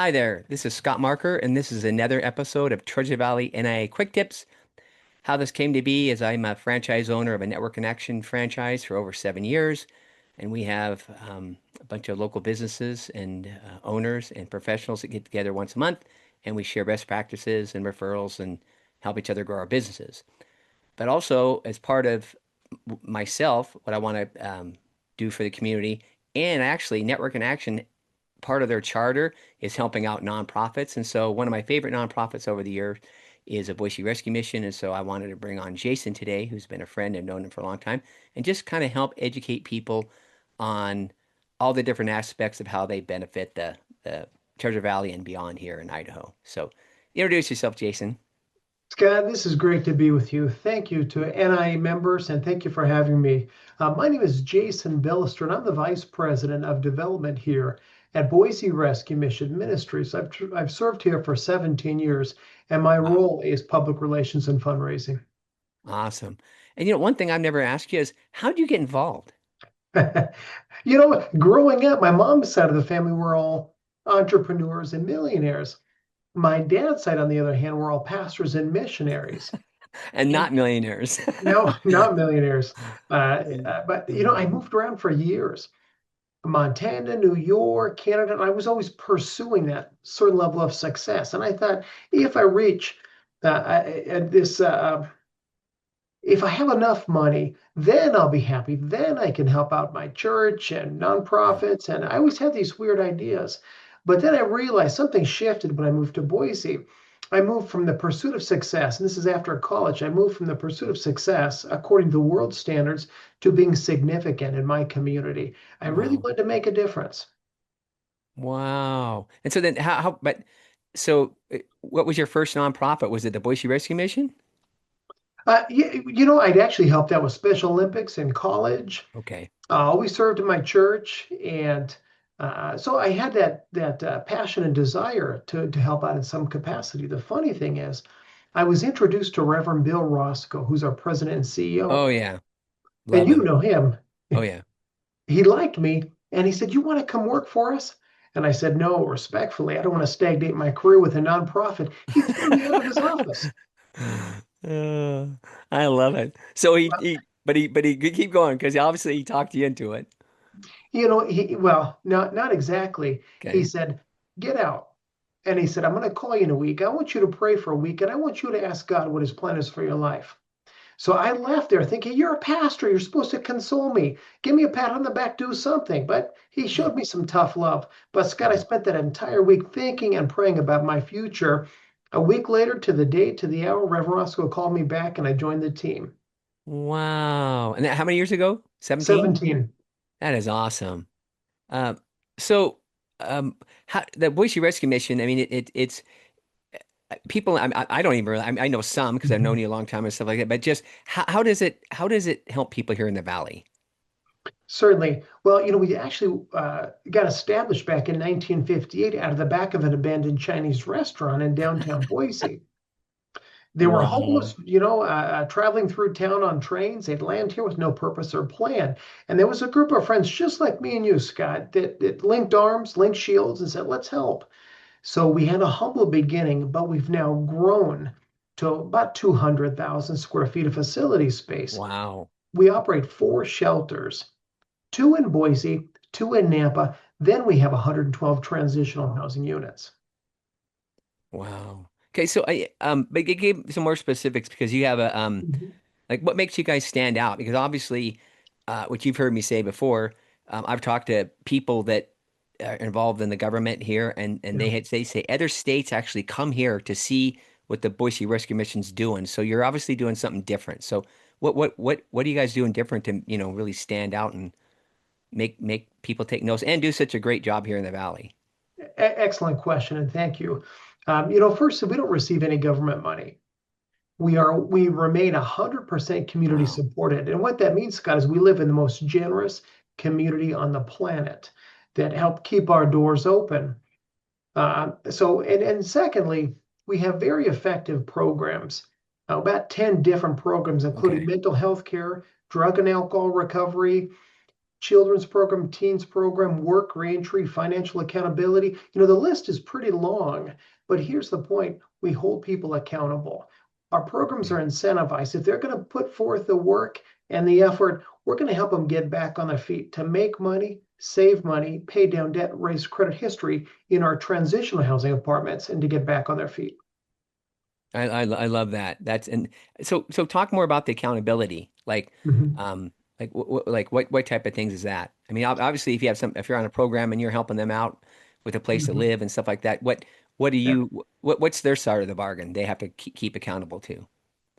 Hi there, this is Scott Marker, and this is another episode of Treasure Valley NIA Quick Tips. How this came to be is I'm a franchise owner of a network and action franchise for over 7 years, and we have a bunch of local businesses and owners and professionals that get together once a month, and we share best practices and referrals and help each other grow our businesses. But also, as part of myself, what I want to do for the community, and actually, Network and Action part of their charter is helping out nonprofits. And so one of my favorite nonprofits over the years is a Boise Rescue Mission. And so I wanted to bring on Jason today, who's been a friend and known him for a long time, and just kind of help educate people on all the different aspects of how they benefit the Treasure Valley and beyond here in Idaho. So introduce yourself, Jason. Scott, this is great to be with you. Thank you to NIA members and thank you for having me. My name is Jason Billister and I'm the Vice President of Development here at Boise Rescue Mission Ministries. I've served here for 17 years and my Wow, role is public relations and fundraising. awesome. And one thing I've never asked you is how do you get involved? Growing up, my mom's side of the family were all entrepreneurs and millionaires. My dad's side, on the other hand, were all pastors and missionaries. And not millionaires. No, not millionaires. Mm. But I moved around for years. Montana, New York, Canada, and I was always pursuing that certain level of success. And I thought, if I reach this, if I have enough money, then I'll be happy. Then I can help out my church and nonprofits. And I always had these weird ideas. But then I realized something shifted when I moved to Boise. I moved from the pursuit of success, and this is after college. I moved from the pursuit of success, according to world standards, to being significant in my community. I really Wow. wanted to make a difference. Wow. And so then what was your first nonprofit? Was it the Boise Rescue Mission? I'd actually helped out with Special Olympics in college. Okay. Always served in my church, and so I had that passion and desire to help out in some capacity. The funny thing is, I was introduced to Reverend Bill Roscoe, who's our president and CEO, Oh yeah. and Love you him. know him. Oh yeah. He liked me, and he said, "You want to come work for us?" And I said, "No, respectfully, I don't want to stagnate my career with a nonprofit." He threw me out of his office. Uh, I love it. So he could keep going because obviously he talked you into it. Well, not exactly. He Okay. said, "Get out." And he said, "I'm going to call you in a week. I want you to pray for a week, and I want you to ask God what his plan is for your life." So I left there thinking, "You're a pastor. You're supposed to console me. Give me a pat on the back, do something." But he showed me some tough love. But Scott, I Yeah. spent that entire week thinking and praying about my future. A week later, to the day, to the hour, Reverend Roscoe called me back, and I joined the team. Wow. And how many years ago? 17? 17. That is awesome. Um, so um how the Boise Rescue Mission, I mean it's people I don't even really, I know some because I've known you a long time and stuff like that, but just how does it help people here in the valley? Certainly. Well, we actually got established back in 1958 out of the back of an abandoned Chinese restaurant in downtown Boise. They were Wow. homeless, traveling through town on trains. They'd land here with no purpose or plan. And there was a group of friends just like me and you, Scott, that linked arms, linked shields, and said, "Let's help." So we had a humble beginning, but we've now grown to about 200,000 square feet of facility space. Wow. We operate four shelters, two in Boise, two in Nampa. Then we have 112 transitional housing units. Wow. Okay, so but it gave some more specifics because you have a Mhm. like what makes you guys stand out? Because obviously, what you've heard me say before, I've talked to people that are involved in the government here, and Yeah. they say other states actually come here to see what the Boise Rescue Mission's doing. So you're obviously doing something different. So what are you guys doing different to, really stand out and make people take notice and do such a great job here in the valley? Excellent question, and thank you. First, we don't receive any government money. We remain 100% community Wow. supported, and what that means, Scott, is we live in the most generous community on the planet that help keep our doors open. And secondly, we have very effective programs, about 10 different programs, including Okay. mental health care, drug and alcohol recovery, children's program, teens program, work, reentry, financial accountability. The list is pretty long, but here's the point. We hold people accountable. Our programs are incentivized. If they're going to put forth the work and the effort, we're going to help them get back on their feet to make money, save money, pay down debt, raise credit history in our transitional housing apartments, and to get back on their feet. I love that. That's and so talk more about the accountability. Mhm. What type of things is that? I mean, obviously, if you're on a program and you're helping them out with a place to Mhm. live and stuff like that, what do Yeah. what's their side of the bargain they have to keep accountable to?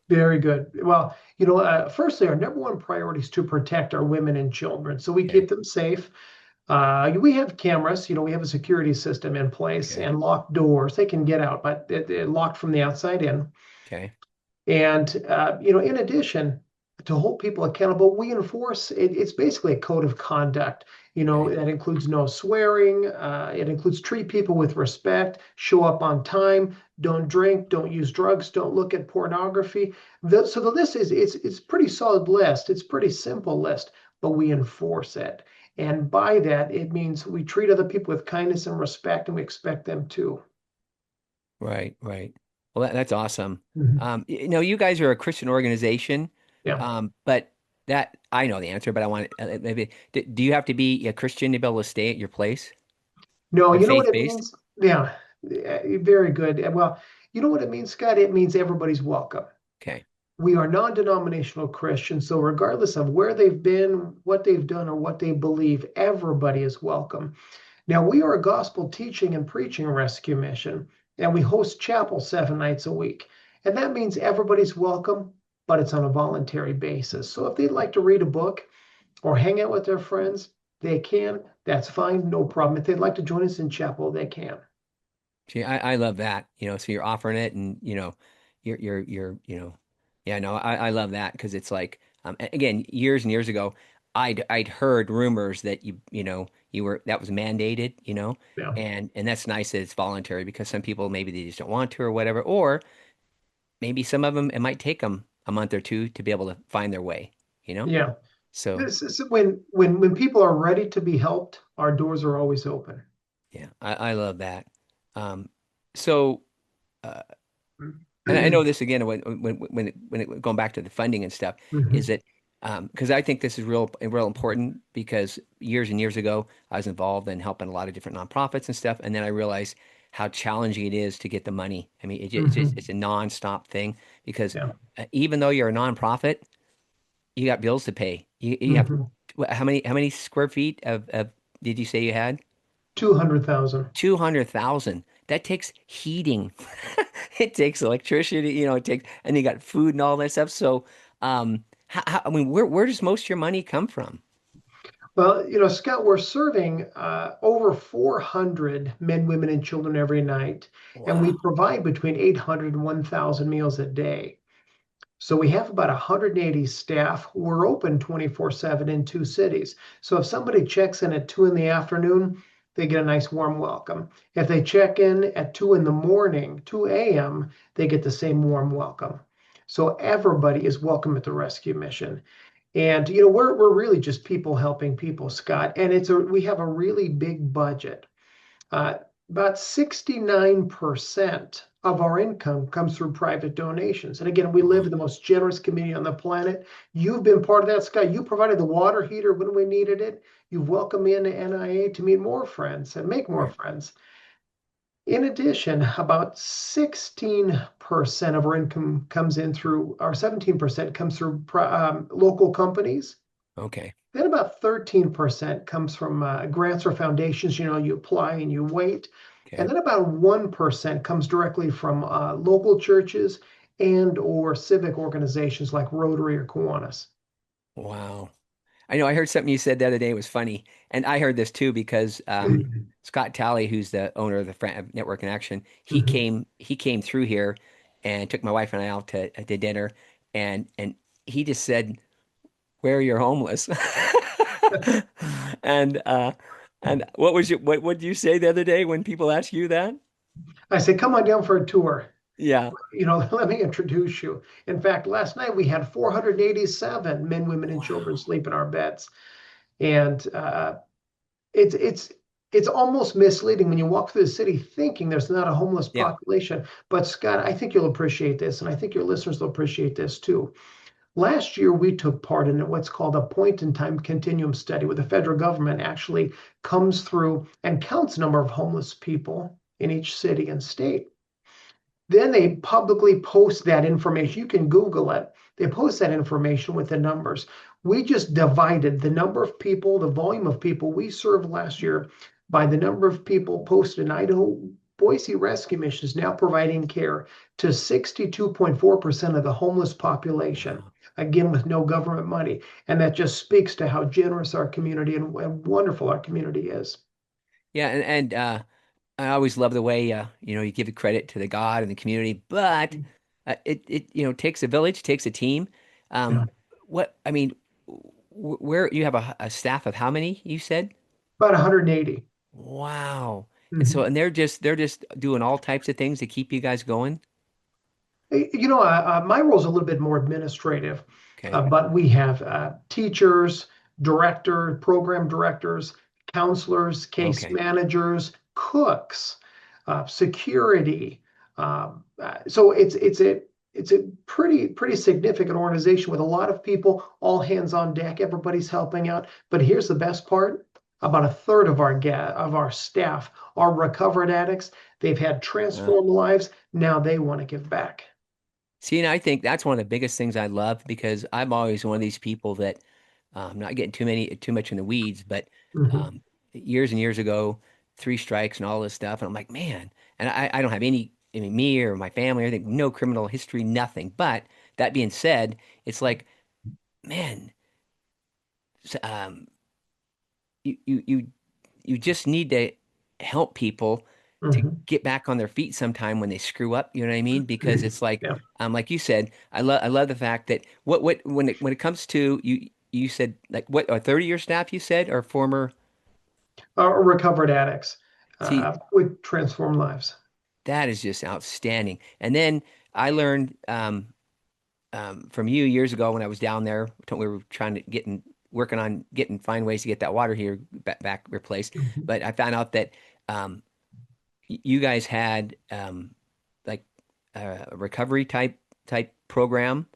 Very good. Well, firstly, our number one priority is to protect our women and children. So we Okay, keep them safe. We have cameras, we have a security system in place okay, and locked doors. They can get out, but they're locked from the outside in. okay, And, in addition, to hold people accountable, we enforce it's basically a code of conduct. okay. That includes no swearing. It includes treat people with respect, show up on time, don't drink, don't use drugs, don't look at pornography. So the list it's pretty solid list. It's pretty simple list, but we enforce it. And by that, it means we treat other people with kindness and respect, and we expect them to. Right, right. Well, that's awesome. Mhm. You guys are a Christian organization, Yeah. but that I know the answer, but I want maybe do you have to be a Christian to be able to stay at your place No, or you know what it faith-based? means? Yeah, very good. Well, you know what it means, Scott? It means everybody's welcome. Okay. We are non-denominational Christians, so regardless of where they've been, what they've done, or what they believe, everybody is welcome. Now, we are a gospel teaching and preaching rescue mission, and we host chapel 7 nights a week. And that means everybody's welcome, but it's on a voluntary basis. So if they'd like to read a book or hang out with their friends, they can. That's fine, no problem. If they'd like to join us in chapel, they can. See, I love that, so you're offering it and you're yeah, no, I love that because it's like again, years and years ago, I'd heard rumors that you were that was mandated, Yeah. and that's nice that it's voluntary because some people maybe they just don't want to or whatever, or maybe some of them it might take them a month or two to be able to find their way, you know? Yeah. So, This is when people are ready to be helped, our doors are always open. yeah, I love that. Um, so uh, and I know this again going back to the funding and stuff is Mhm. that because I think this is real important because years and years ago I was involved in helping a lot of different nonprofits and stuff, and then I realized how challenging it is to get the money. I mean, it's Mhm. a nonstop thing because Yeah. even though you're a nonprofit, you got bills to pay. You have Mhm. how many square feet of did you say you had? 200,000. 200,000. That takes heating. It takes electricity, it takes, and you got food and all that stuff. So, I mean, where does most of your money come from? Well, Scott, we're serving over 400 men, women, and children every night, and we Wow. provide between 800 and 1,000 meals a day. So we have about 180 staff. We're open 24/7 in two cities. So if somebody checks in at 2 in the afternoon, they get a nice warm welcome. If they check in at 2 in the morning, 2 a.m., they get the same warm welcome. So everybody is welcome at the rescue mission. And we're really just people helping people, Scott. And we have a really big budget. Uh, about 69% of our income comes through private donations. And again, we live Wow. in the most generous community on the planet. You've been part of that, Scott. You provided the water heater when we needed it. You've welcomed me into NIA to meet more friends and make more Right. friends. In addition, about 16% of our income comes in through, or 17% comes through local companies. Okay. Then about 13% comes from grants or foundations. You apply and you wait. And Okay. then about 1% comes directly from local churches and or civic organizations like Rotary or Kiwanis. Wow. I know I heard something you said the other day was funny, and I heard this too because Scott Talley, who's the owner of the Network in Action, Mhm. he came through here and took my wife and I out to dinner, and he just said, "Where are your homeless?" And what did you say the other day when people ask you that? I say, come on down for a tour. Yeah. Let me introduce you. In fact, last night we had 487 men, women, and children Wow. sleep in our beds. And it's it's it's almost misleading when you walk through the city thinking there's not a homeless Yeah. population. But Scott, I think you'll appreciate this, and I think your listeners will appreciate this too. Last year, we took part in what's called a point in time continuum study, where the federal government actually comes through and counts the number of homeless people in each city and state. Then they publicly post that information. You can Google it. They post that information with the numbers. We just divided the number of people, the volume of people we served last year by the number of people posted in Idaho. Boise Rescue Mission is now providing care to 62.4% of the homeless population, Wow. again, with no government money. And that just speaks to how generous our community and wonderful our community is. Yeah, and I always love the way you give the credit to the God and the community, but it takes a village, takes a team. Yeah. Um, what I mean, where you have a staff of how many you said? About 180. Wow. And so Mhm. and they're just doing all types of things to keep you guys going. My role is a little bit more administrative, Okay. but we have teachers, program directors, counselors, case Okay. managers, cooks, security. So it's a pretty significant organization with a lot of people, all hands on deck. Everybody's helping out. But here's the best part: about a third of our staff are recovered addicts. They've had Uh, transformed lives. Now they want to give back. See, and I think that's one of the biggest things I love because I'm always one of these people that not getting too much in the weeds, but Mhm. um, years and years ago, three strikes and all this stuff, and I'm like, man, and I don't have any, I mean, me or my family, I think no criminal history, nothing. But that being said, it's like, man, s- um, you you you you just need to help people to Mhm. get back on their feet sometime when they screw up, you know what I mean? Because Mhm. it's like Yeah. like you said, I love the fact that what when it comes to you said like what a 30-year staff you said or former Recovered addicts see with transformed lives. that is just outstanding. And then I learned from you years ago when I was down there, we were trying to working on getting find ways to get that water here back replaced. Mhm. But I found out that um, you guys had like a recovery type program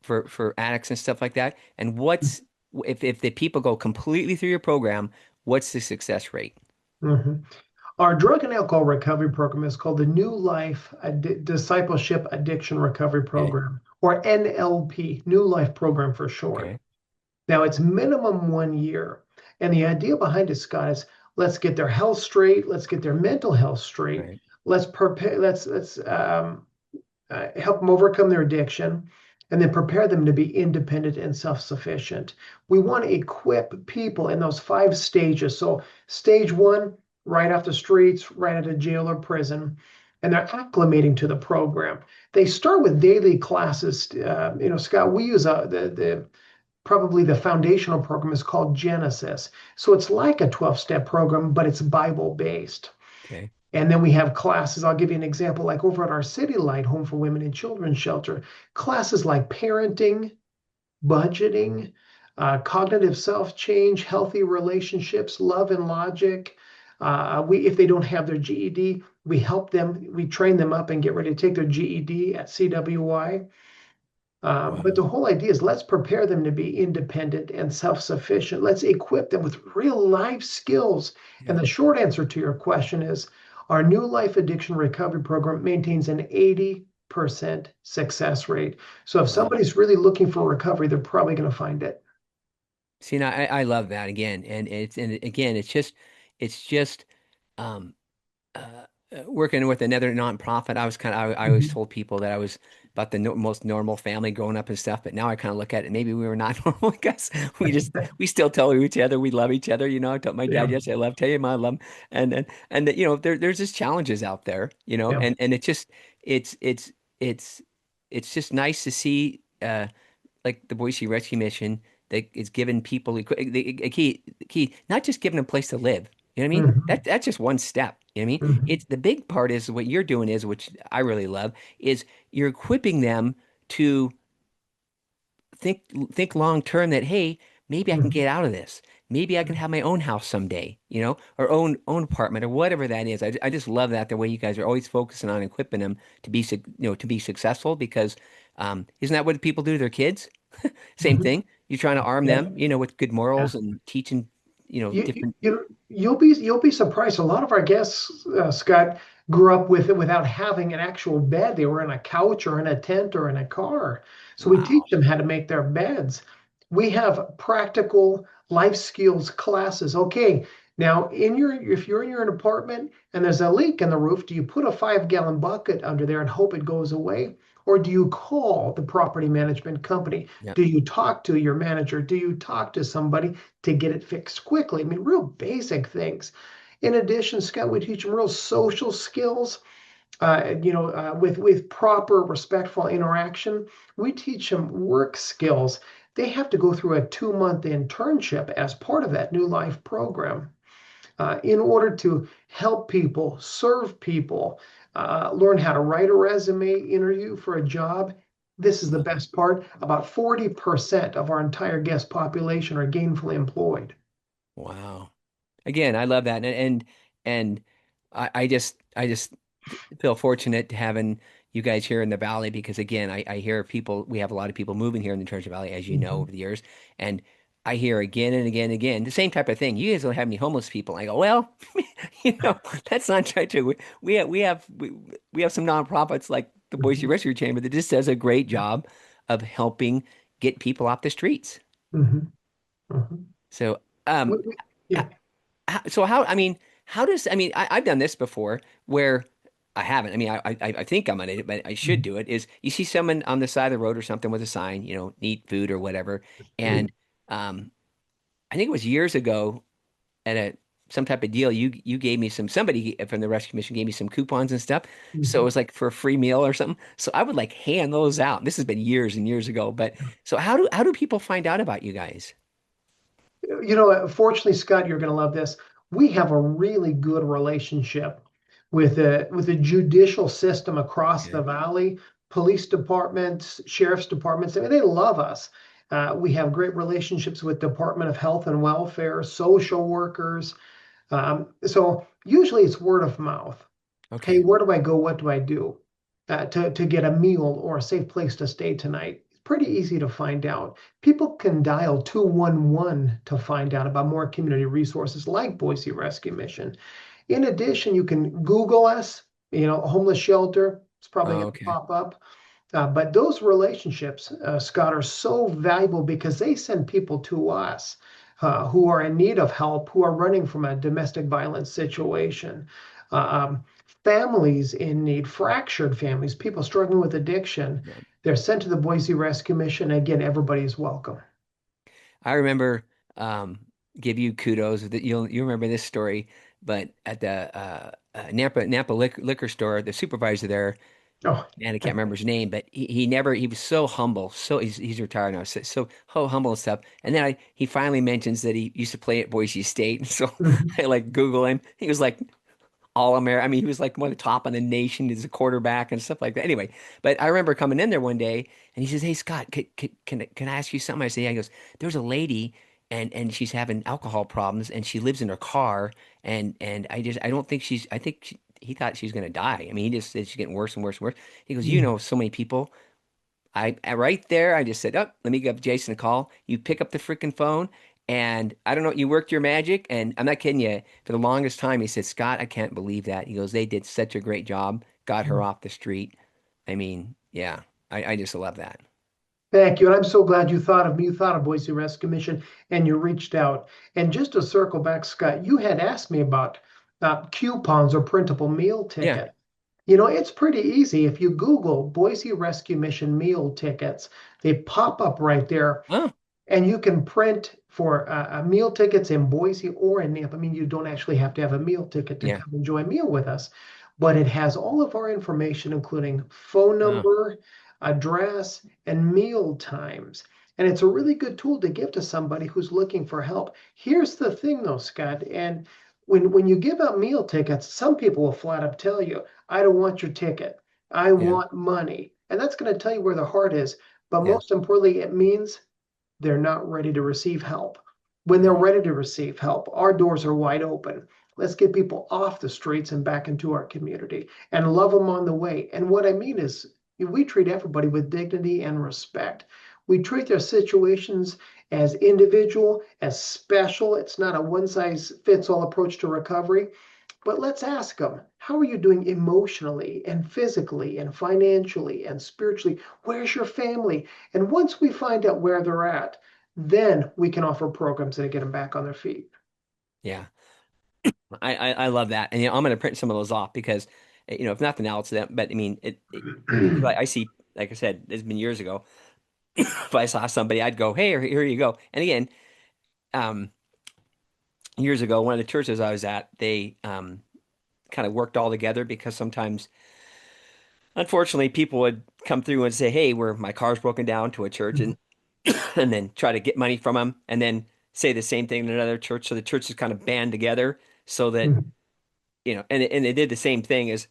for addicts and stuff like that. And what's if the people go completely through your program, what's the success rate? Mhm. Our drug and alcohol recovery program is called the New Life Discipleship Addiction Recovery Okay, Program, or NLP, New Life Program for short. okay, Now, it's minimum 1 year. And the idea behind it, Scott, is let's get their health straight, let's get their mental health straight, right. let's prepare, let's help them overcome their addiction, and then prepare them to be independent and self sufficient. We want to equip people in those 5 stages. So, stage one, right off the streets, right out of jail or prison, and they're acclimating to the program. They start with daily classes. Scott, we use the probably the foundational program is called Genesis. So it's like a 12-step program, but it's Bible based. Okay. And then we have classes. I'll give you an example, like over at our City Light Home for Women and Children shelter, classes like parenting, budgeting, cognitive self change, healthy relationships, love and logic. If they don't have their GED, we help them, we train them up and get ready to take their GED at CWY. But the Wow. whole idea is let's prepare them to be independent and self sufficient. Let's equip them with real life skills. And Yeah. the short answer to your question is our new life addiction recovery program maintains an 80% success rate. So if Wow. somebody's really looking for recovery, they're probably going to find it. See, and I love that again, and again, it's just um, working with another nonprofit. I always Mhm. told people that I was about the no most normal family growing up and stuff, but now I kind of look at it, maybe we were not normal because we still tell each other we love each other. I told my dad Yeah. yesterday, I love tell you, I love him, and that there's just challenges out there, Yeah. and it's it's it's it's just nice to see like the Boise Rescue Mission that is giving people a key, not just giving them a place to live. You know what I mean? Mhm. That's just one step. You know what I mean? Mhm. It's the big part is what you're doing is, which I really love, is you're equipping them to think think long term that hey, maybe I can Mhm. get out of this. maybe I can have my own house someday, or own apartment or whatever that is. I just love that the way you guys are always focusing on equipping them to be, to be successful because isn't that what people do to their kids? Same Mhm. thing. You're trying to arm Yeah. them, with good Yeah. morals and teaching, different. You'll be surprised. A lot of our guests, Scott, grew up without having an actual bed. They were in a couch or in a tent or in a car. So we teach Wow. them how to make their beds. We have practical life skills classes. Okay, now if you're in your apartment and there's a leak in the roof, do you put a 5-gallon bucket under there and hope it goes away? Or do you call the property management company? Yep. Do you talk to your manager? Do you talk to somebody to get it fixed quickly? I mean, real basic things. In addition, Scott, we teach them real social skills. With proper respectful interaction. We teach them work skills. They have to go through a 2-month internship as part of that new life program in order to help people, serve people, learn how to write a resume, interview for a job. This is the best part. About 40% of our entire guest population are gainfully employed. Wow. Again, I love that, and I just feel fortunate having you guys here in the valley because again, I hear people. We have a lot of people moving here in the Treasure Valley, as you know, Mhm, over the years, and I hear again and again and again the same type of thing. You guys don't have any homeless people. I go, well, that's not true. We have some nonprofits like the Boise mhm, Rescue Chamber that just does a great yeah, job of helping get people off the streets. mhm, mhm. So, um, Yeah. So how, I mean, how does, I mean, I've done this before where I haven't. I mean, I think I'm gonna, do it, but I should Mhm. do it. Is you see someone on the side of the road or something with a sign, need food or whatever. And um, I think it was years ago at some type of deal. You gave me somebody from the rescue mission gave me some coupons and stuff. So it Mhm. was like for a free meal or something. So I would like hand those out. This has been years and years ago. But so how do people find out about you guys? Fortunately, Scott, you're going to love this. We have a really good relationship with the judicial system across the Okay. valley, police departments, sheriff's departments. I mean, they love us. We have great relationships with Department of Health and Welfare, social workers. So usually it's word of mouth. Hey, Okay. where do I go? What do I do to get a meal or a safe place to stay tonight? It's pretty easy to find out. People can dial 211 to find out about more community resources like Boise Rescue Mission. In addition, you can Google us, a homeless shelter. It's probably going to Okay. pop up. But those relationships, Scott, are so valuable because they send people to us who are in need of help, who are running from a domestic violence situation, uh, um, families in need, fractured families, people struggling with addiction. Yeah. They're sent to the Boise Rescue Mission. Again, everybody's welcome. I remember um, give you kudos that you remember this story, but at the Nampa liquor store, the supervisor there, Oh, man, I can't remember his name, but he was so humble, so he's retired now, so humble and stuff. And then he finally mentions that he used to play at Boise State, and so mhm, I like Google him. He was like all American. I mean, he was like one of the top in the nation as a quarterback and stuff like that. Anyway, but I remember coming in there one day and he says, "Hey Scott, can I ask you something?" I say, "Yeah." He goes, "There's a lady and she's having alcohol problems and she lives in her car and I don't think I think he thought she was gonna die. I mean, he just said she's getting worse and worse and worse." He goes, "You mhm, know, so many people." I right there, I just said, "Oh, let me give Jason a call." You pick up the freaking phone, and I don't know, you worked your magic, and I'm not kidding you. For the longest time, he said, "Scott, I can't believe that." He goes, "They did such a great job, got her mhm. off the street." I mean, yeah, I just love that. Thank you. And I'm so glad you thought of me. You thought of Boise Rescue Mission and you reached out. And just to circle back, Scott, you had asked me about coupons or printable meal Yeah. ticket. It's pretty easy. If you Google Boise Rescue Mission meal tickets, they pop up right there. Oh, And you can print for meal tickets in Boise or in Nampa. I mean, you don't actually have to have a meal ticket to yeah. come enjoy a meal with us, but it has all of our information, including phone Oh, number, address, and meal times. And it's a really good tool to give to somebody who's looking for help. Here's the thing, though, Scott, and when you give out meal tickets, some people will flat up tell you, I don't want your ticket. I yeah, want money. And that's going to tell you where the heart is. But yeah. most importantly, it means they're not ready to receive help. when they're Yeah. ready to receive help. Our doors are wide open. Let's get people off the streets and back into our community and love them on the way. And what I mean is, we treat everybody with dignity and respect. We treat their situations as individual, as special. It's not a one size fits all approach to recovery. But let's ask them, how are you doing emotionally and physically and financially and spiritually? Where's your family? And once we find out where they're at, then we can offer programs that get them back on their feet. Yeah. I love that. And I'm going to print some of those off because if nothing else, that but I mean because I see, like I said, it's been years ago. If I saw somebody, I'd go, "Hey, here you go." And again, um, years ago, one of the churches I was at, they kind of worked all together because sometimes, unfortunately, people would come through and say, "Hey, where my car's broken down," to a church, and and then try to get money from them, and then say the same thing in another church. So the churches kind of band together so that and they did the same thing as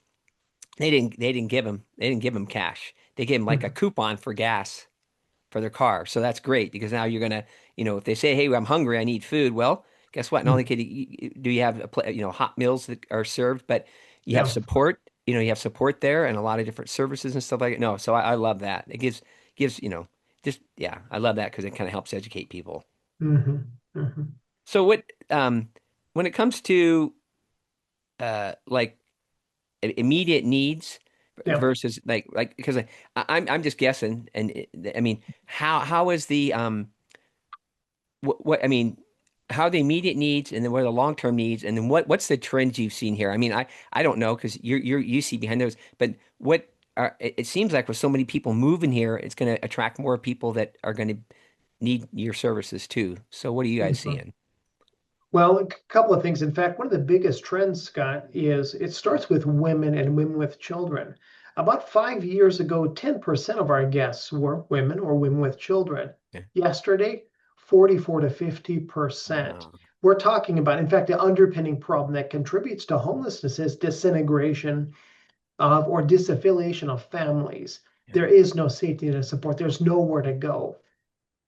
they didn't give him cash. They gave him like a coupon for gas for their car. So that's great because now you're gonna, if they say, "Hey, I'm hungry, I need food," well, guess what? Not only do you have hot meals that are served, but you have Yeah. support. You have support there and a lot of different services and stuff like that. No, so I love that. It gives just yeah, I love that because it kind of helps educate people. Hmm. Hmm. So when it comes to like immediate needs Yeah. versus like because I'm just guessing and I mean how is the what I mean how are the immediate needs and then what are the long-term needs and then what's the trends you've seen here? I mean I don't know because you see behind those, but what are it seems like with so many people moving here, it's going to attract more people that are going to need your services too. So what are you guys Mhm. seeing? Well, a couple of things. In fact, one of the biggest trends, Scott, is it starts with women and women with children. About 5 years ago, 10% of our guests were women or women with children. Yeah. Yesterday, 44 to 50%. Wow. We're talking about, in fact, the underpinning problem that contributes to homelessness is disintegration of or disaffiliation of families. Yeah. There is no safety net support. There's nowhere to go.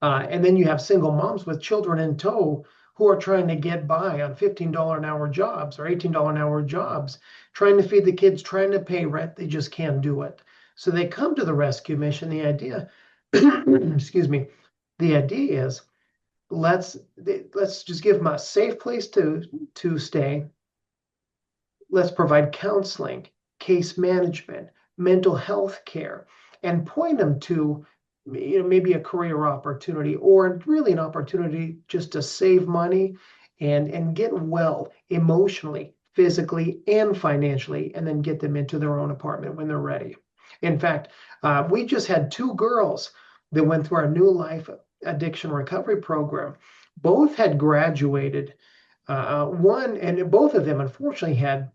And then you have single moms with children in tow who are trying to get by on $15 an hour jobs or $18 an hour jobs, trying to feed the kids, trying to pay rent. They just can't do it. So they come to the rescue mission. The idea, excuse me, the idea is let's just give them a safe place to stay. Let's provide counseling, case management, mental health care, and point them to maybe a career opportunity or really an opportunity just to save money and get well emotionally, physically, and financially, and then get them into their own apartment when they're ready. In fact, we just had two girls that went through our new life addiction recovery program. Both had graduated. One and both of them, unfortunately, had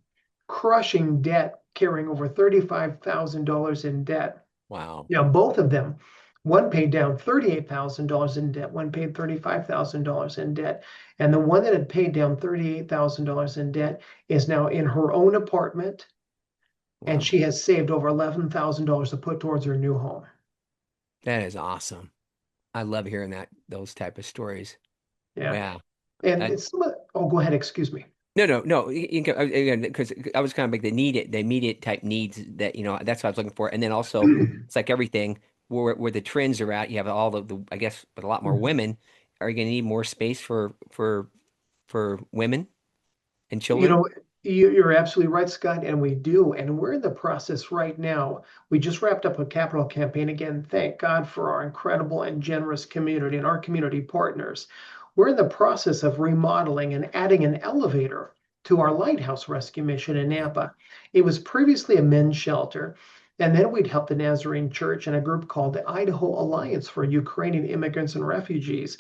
crushing debt, carrying over $35,000 in debt. Wow. Both of them, one paid down $38,000 in debt, one paid $35,000 in debt. And the one that had paid down $38,000 in debt is now in her own apartment, and Wow. she has saved over $11,000 to put towards her new home. That is awesome. I love hearing those type of stories. Yeah. Wow. And Uh, it's some of, oh, go ahead, excuse me. no, no, no. You can, again, because I was kind of like the immediate type needs that, that's what I was looking for. And then also, it's like everything where the trends are at. You have all of I guess, with a lot more women. Are you going to need more space for women and You children? know, you're absolutely right, Scott, and we do. And we're in the process right now. We just wrapped up a capital campaign again. Thank God for our incredible and generous community and our community partners. We're in the process of remodeling and adding an elevator to our lighthouse rescue mission in Yeah. Nampa. It was previously a men's shelter, and then we'd help the Nazarene Church and a group called the Idaho Alliance for Ukrainian Immigrants and Refugees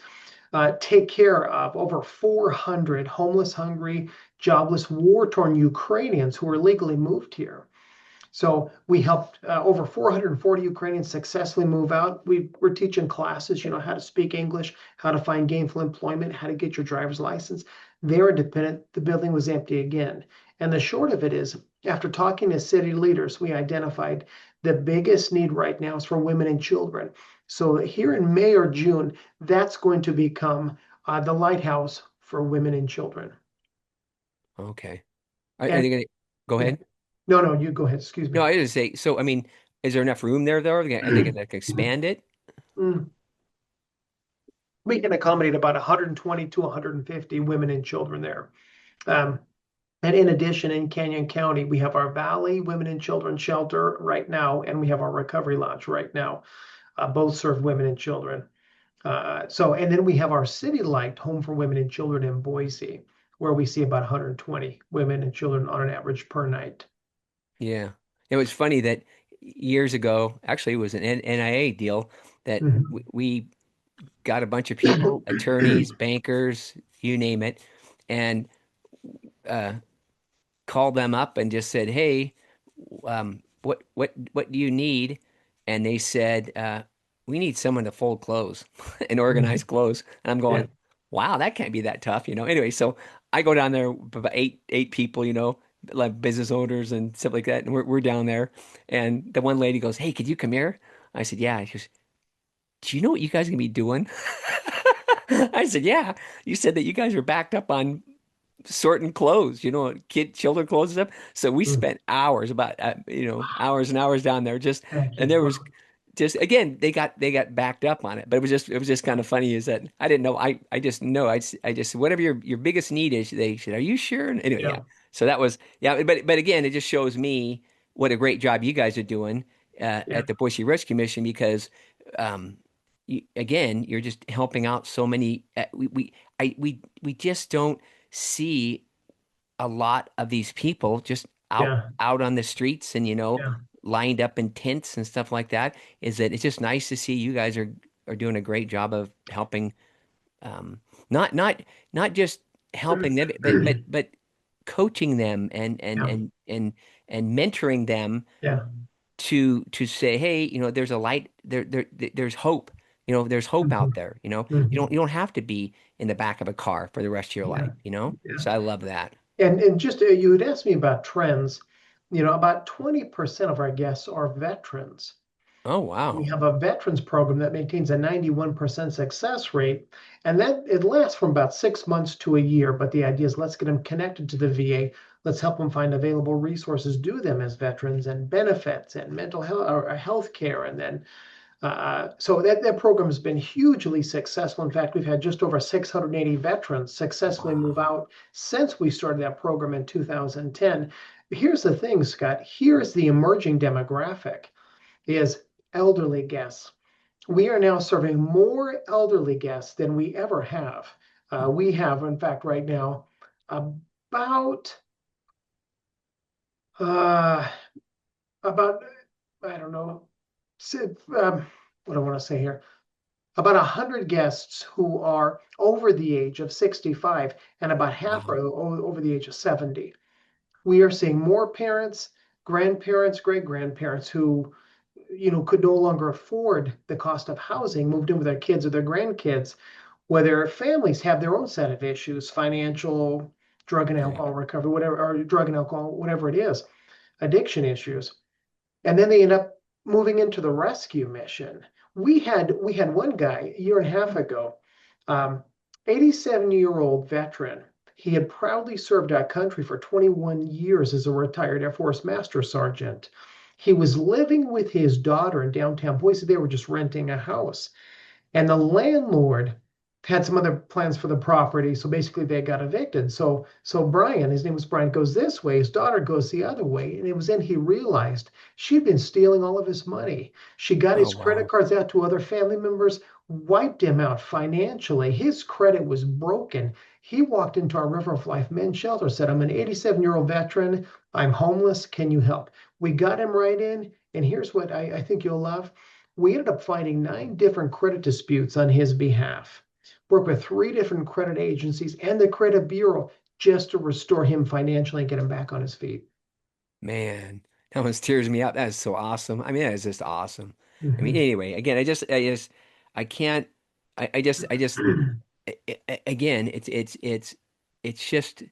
take care of over 400 homeless, hungry, jobless, war-torn Ukrainians who were legally moved here. So we helped over 440 Ukrainians successfully move out. We're teaching classes, how to speak English, how to find gainful employment, how to get your driver's license. They're independent. The building was empty again. And the short of it is, after talking to city leaders, we identified the biggest need right now is for women and children. So here in May or June, that's going to become the lighthouse for women and children. Okay. Are And they gonna go yeah, ahead? no, no, you go ahead. Excuse No, me. I just say, so I mean, is there enough room there though? Are they gonna like, expand it? Mm. We can accommodate about 120 to 150 women and children there. Um, and in addition, in Canyon County, we have our Valley Women and Children Shelter right now, and we have our Recovery Lodge right now. Both serve women and children. And then we have our City Light Home for Women and Children in Boise, where we see about 120 women and children on an average per night. Yeah. It was funny that years ago, actually, it was an NIA deal that Mhm. we got a bunch of people, attorneys, bankers, you name it, and uh, called them up and just said, "Hey, what do you need?" And they said, "We need someone to fold clothes and organize Mhm. clothes." And I'm Yeah, going, "Wow, that can't be that tough, you know." Anyway, so I go down there with about eight people, like business owners and stuff like that, and we're down there, and the one lady goes, "Hey, could you come here?" I said, "Yeah." She goes, "Do you know what you guys are gonna be doing?" I said, "Yeah." You said that you guys are backed up on sorting clothes, children clothes and stuff. So we mm, spent hours, hours and hours down there just, thank and you. there was just, again, they got backed up on it, but it was just kind of funny is that I didn't know. I just know. I just, whatever your biggest need is, they said, "Are you sure?" And anyway, yeah. Yeah, So that was, yeah, but again, it just shows me what a great job you guys are doing yeah, at the Boise Rescue Mission because, um, again, you're just helping out so many. We just don't see a lot of these people just out yeah, out on the streets and yeah, lined up in tents and stuff like that. Is that it's just nice to see you guys are doing a great job of helping, um not not not just helping them, but coaching them yeah, and mentoring them yeah. to say, hey, there's a light there's hope. There's hope Mhm. out there. You don't Mhm. you don't have to be in the back of a car for the rest of your Yeah, life. yeah. So I love that. And just you had asked me about trends. About 20% of our guests are veterans. Oh, We wow. have a veterans program that maintains a 91% success rate, and that it lasts from about 6 months to a year. But the idea is let's get them connected to the VA. Let's help them find available resources, do them as veterans and benefits and mental health or health care, and then so that program has been hugely successful. In fact, we've had just over 680 veterans successfully move Wow. out since we started that program in 2010. Here's the thing, Scott. Here's the emerging demographic is elderly guests. We are now serving more elderly guests than we ever have. We have, in fact, right now, about uh, about I don't know, what do I want to say here? About 100 guests who are over the age of 65, and about half are Wow. over the age of 70. We are seeing more parents, grandparents, great grandparents who could no longer afford the cost of housing, moved in with their kids or their grandkids, whether families have their own set of issues, financial, drug and Yeah. alcohol recovery, whatever, or drug and alcohol, whatever it is, addiction issues. And then they end up moving into the rescue mission. We had one guy a year and a half ago, 87-year-old veteran. He had proudly served our country for 21 years as a retired Air Force Master Sergeant. He was living with his daughter in downtown Boise. They were just renting a house. And the landlord had some other plans for the property. So basically they got evicted. So Brian, his name was Brian, goes this way, his daughter goes the other way. And it was then he realized she'd been stealing all of his money. She got Oh, his credit wow. cards out to other family members, wiped him out financially. His credit was broken. He walked into our River of Life men's shelter, said, I'm an 87-year-old veteran. I'm homeless. Can you help? We got him right in. And here's what I think you'll love. We ended up finding 9 different credit disputes on his behalf. Worked with 3 different credit agencies and the credit bureau just to restore him financially and get him back on his feet. Man, that one tears me up. That is so awesome. I mean, that is just awesome. I mean, Mhm. anyway, again, I can't, I just, again, it's just,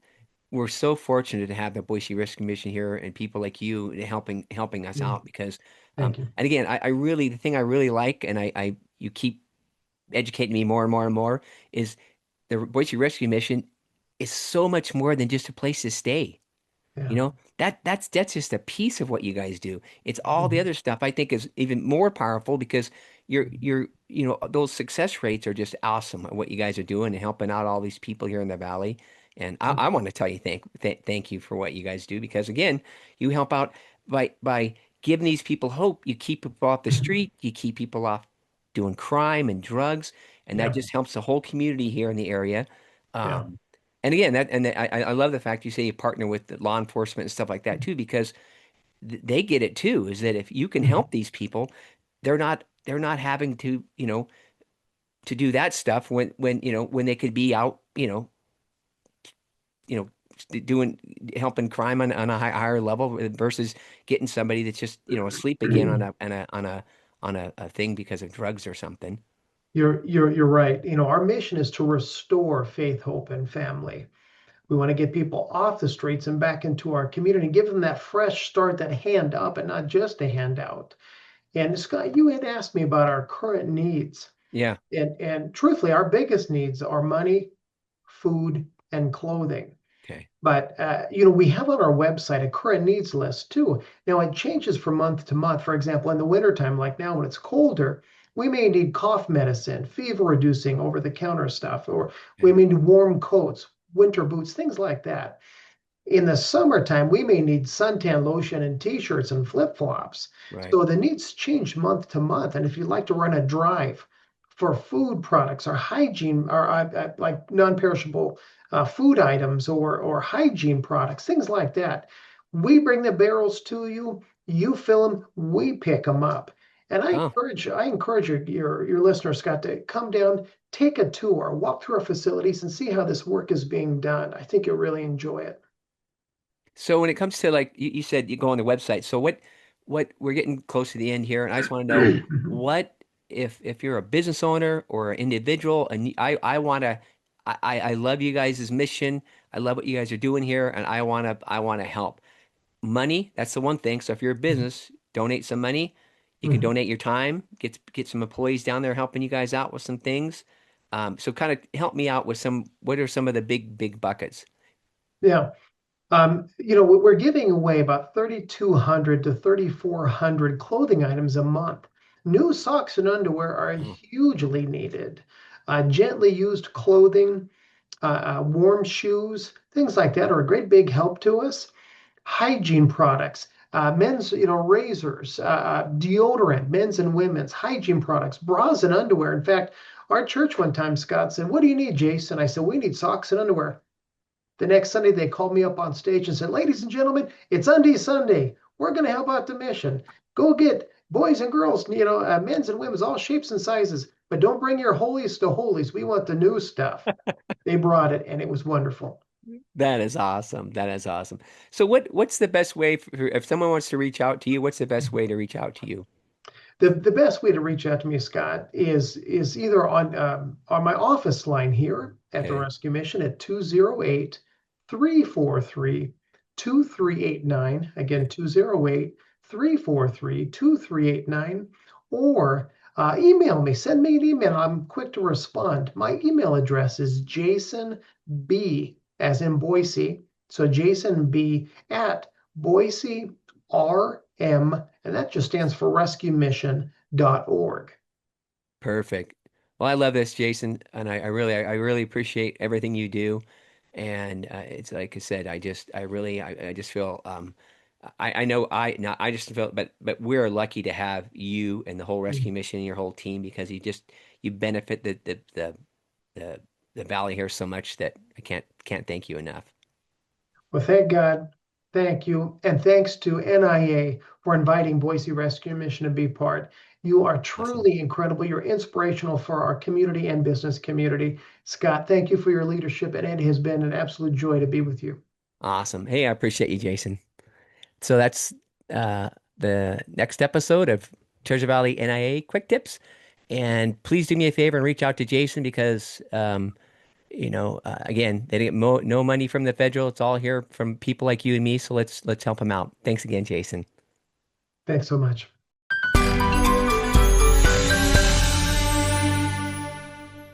we're so fortunate to have the Boise Rescue Mission here and people like you helping us Yeah, out because, thank you. and again, I really, the thing I really like, and you keep educating me more and more and more is the Boise Rescue Mission is so much more than just a place to stay. You Yeah. know, that's just a piece of what you guys do. It's all the Mhm. other stuff I think is even more powerful because those success rates are just awesome at what you guys are doing and helping out all these people here in the valley. And I want to tell you thank you for what you guys do because again, you help out by giving these people hope. You keep people off the Mhm. street, you keep people off doing crime and drugs, and that Yeah. just helps the whole community here in the area. Yeah. Um, and again, I love the fact you say you partner with the law enforcement and stuff like that too, because they get it too. Is that if you can Mhm. help these people, they're not having to to do that stuff when they could be out you know doing helping crime on a higher level versus getting somebody that's just asleep again on a thing because of drugs or something. You're right. Our mission is to restore faith, hope, and family. We want to get people off the streets and back into our community, give them that fresh start, that hand up, and not just a handout. And Scott, you had asked me about our current needs. Yeah. And truthfully, our biggest needs are money, food, and clothing. Okay. But we have on our website a current needs list too. Now it changes from month to month. For example, in the wintertime, like now when it's colder, we may need cough medicine, fever reducing over-the-counter stuff, or we Okay. may need warm coats, winter boots, things like that. In the summertime, we may need suntan lotion and t-shirts and flip-flops. Right. So the needs change month to month. And if you'd like to run a drive for food products or hygiene or like non-perishable food items or hygiene products, things like that, we bring the barrels to you. You fill them. We pick them up. And Oh. I encourage your listeners, Scott, to come down, take a tour, walk through our facilities, and see how this work is being done. I think you'll really enjoy it. So when it comes to like you said you go on the website. So what we're getting close to the end here, and I just want to know what if you're a business owner or an individual and I want to I love you guys' mission. I love what you guys are doing here and I want to help. Money, that's the one thing. So if you're a business, donate some money. You can Mhm. donate your time, get some employees down there helping you guys out with some things. So kind of help me out with what are some of the big buckets? Yeah. We're giving away about 3,200 to 3,400 clothing items a month. New socks and underwear are Oh, hugely needed. Gently used clothing, warm shoes, things like that are a great big help to us. Hygiene products, men's, razors, deodorant, men's and women's hygiene products, bras and underwear. In fact, our church one time, Scott said, "What do you need, Jason?" I said, "We need socks and underwear." The next Sunday, they called me up on stage and said, "Ladies and gentlemen, it's Undie Sunday. We're going to help out the mission. Go get boys and girls, men's and women's, all shapes and sizes, but don't bring your holies to holies. We want the new stuff." They brought it, and it was wonderful. that is awesome. That is awesome. So what's the best way if someone wants to reach out to you, what's the best way to reach out to you? The best way to reach out to me, Scott, is either on my office line here at the Okay. Rescue Mission at 208-343-2389. Again, 208-343-2389. Or email me, send me an email. I'm quick to respond. My email address is Jason B, as in Boise. So Jason B at Boise RM, and that just stands for rescuemission.org. Perfect. Well, I love this, Jason, and I really appreciate everything you do. And it's like I said, I just feel I know I not I just feel but we're lucky to have you and the whole rescue mission and your whole team because you benefit the the valley here so much that I can't thank you enough. Well, thank God. Thank you. And thanks to NIA for inviting Boise Rescue Mission to be part. You are Awesome. truly incredible. You're inspirational for our community and business community. Scott, thank you for your leadership, and it has been an absolute joy to be with you. Awesome. Hey, I appreciate you, Jason. So that's uh, the next episode of Treasure Valley NIA Quick Tips. And please do me a favor and reach out to Jason because, again, they didn't get no money from the federal. It's all here from people like you and me. So let's help him out. Thanks again, Jason. Thanks so much.